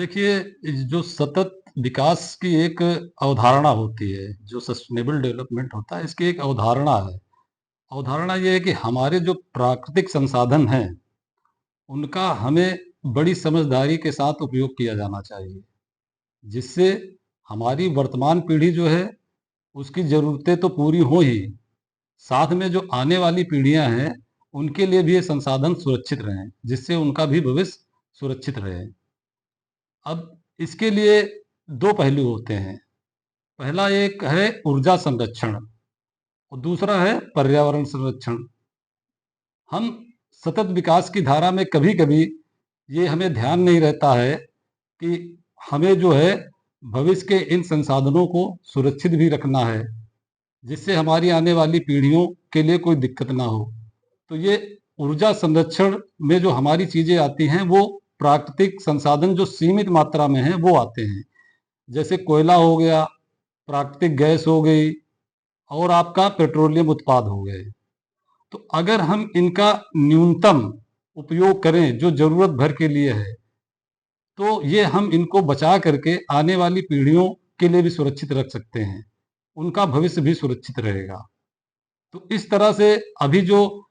देखिए, जो सतत विकास की एक अवधारणा होती है, जो सस्टेनेबल डेवलपमेंट होता है, इसकी एक अवधारणा है। अवधारणा ये है कि हमारे जो प्राकृतिक संसाधन हैं, उनका हमें बड़ी समझदारी के साथ उपयोग किया जाना चाहिए, जिससे हमारी वर्तमान पीढ़ी जो है, उसकी ज़रूरतें तो पूरी हों ही, साथ में जो आने वाली पीढ़ियाँ हैं, उनके लिए भी ये संसाधन सुरक्षित रहें, जिससे उनका भी भविष्य सुरक्षित रहे। अब इसके लिए 2 पहलू होते हैं। पहला एक है ऊर्जा संरक्षण और दूसरा है पर्यावरण संरक्षण। हम सतत विकास की धारा में कभी-कभी ये हमें ध्यान नहीं रहता है कि हमें जो है भविष्य के इन संसाधनों को सुरक्षित भी रखना है, जिससे हमारी आने वाली पीढ़ियों के लिए कोई दिक्कत ना हो। तो ये ऊर्जा संरक्षण में जो हमारी चीज़ें आती हैं, वो प्राकृतिक संसाधन जो सीमित मात्रा में हैं, वो आते हैं। जैसे कोयला हो गया, प्राकृतिक गैस हो गई और आपका पेट्रोलियम उत्पाद हो गए। तो अगर हम इनका न्यूनतम उपयोग करें जो ज़रूरत भर के लिए है, तो ये हम इनको बचा करके आने वाली पीढ़ियों के लिए भी सुरक्षित रख सकते हैं। उनका भविष्य भी सुरक्षित रहेगा। तो इस तरह से अभी जो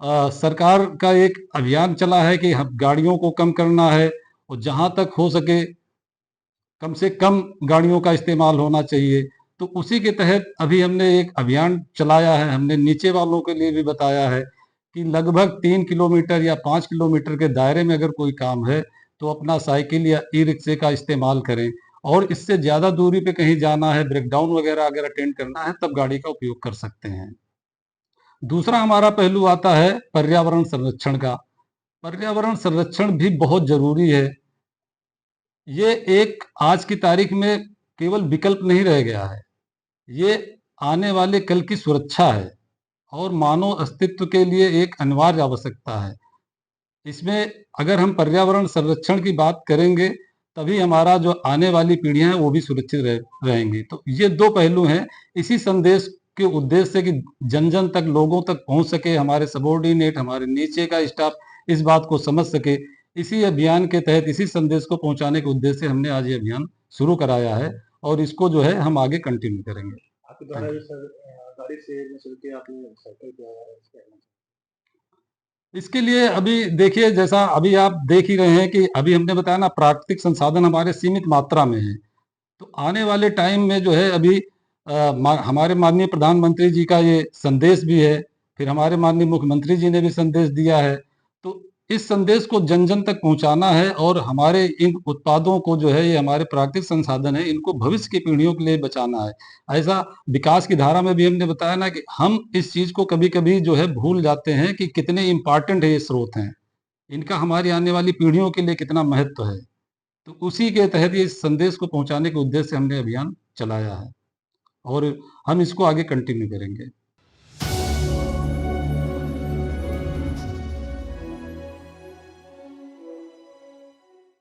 सरकार का एक अभियान चला है कि हम गाड़ियों को कम करना है और जहाँ तक हो सके कम से कम गाड़ियों का इस्तेमाल होना चाहिए। तो उसी के तहत अभी हमने एक अभियान चलाया है, हमने नीचे वालों के लिए भी बताया है कि लगभग 3 किलोमीटर या 5 किलोमीटर के दायरे में अगर कोई काम है, तो अपना साइकिल या ई-रिक्शे का इस्तेमाल करें और इससे ज़्यादा दूरी पे कहीं जाना है, ब्रेकडाउन वगैरह अगर अटेंड करना है, तब गाड़ी का उपयोग कर सकते हैं। दूसरा हमारा पहलू आता है पर्यावरण संरक्षण का। पर्यावरण संरक्षण भी बहुत ज़रूरी है। ये एक आज की तारीख में केवल विकल्प नहीं रह गया है, ये आने वाले कल की सुरक्षा है और मानव अस्तित्व के लिए एक अनिवार्य आवश्यकता है। इसमें अगर हम पर्यावरण संरक्षण की बात करेंगे, तभी हमारा जो आने वाली पीढ़ियाँ हैं, वो भी सुरक्षित रहेंगी। तो ये 2 पहलू हैं, इसी संदेश के उद्देश्य से कि जन-जन तक, लोगों तक पहुँच सके, हमारे सबॉर्डिनेट, हमारे नीचे का स्टाफ इस बात को समझ सके। इसी अभियान के तहत, इसी संदेश को पहुँचाने के उद्देश्य से हमने आज ये अभियान शुरू कराया है और इसको जो है हम आगे कंटिन्यू करेंगे। आपके द्वारा थैंक जो यू। सर गाड़ी से में चल के आपने साइकिल किया है, इसके अलावा इसके लिए अभी देखिए जैसा अभी आप देख ही रहे हैं कि अभी हमने बताया ना प्राकृतिक संसाधन हमारे सीमित मात्रा में हैं। तो आने वाले टाइम में जो है अभी हमारे माननीय प्रधानमंत्री जी का ये संदेश भी है, फिर हमारे माननीय मुख्यमंत्री जी ने भी संदेश दिया है। तो इस संदेश को जन-जन तक पहुँचाना है और हमारे इन उत्पादों को जो है ये हमारे प्राकृतिक संसाधन है, इनको भविष्य की पीढ़ियों के लिए बचाना है। ऐसा विकास की धारा में भी हमने बताया ना कि हम इस चीज़ को कभी-कभी जो है भूल जाते हैं कि कितने इम्पोर्टेंट है ये स्रोत हैं। इनका हमारी आने वाली पीढ़ियों के लिए कितना महत्व है। तो उसी के तहत ये संदेश को पहुँचाने के उद्देश्य से हमने अभियान चलाया है और हम इसको आगे कंटिन्यू करेंगे।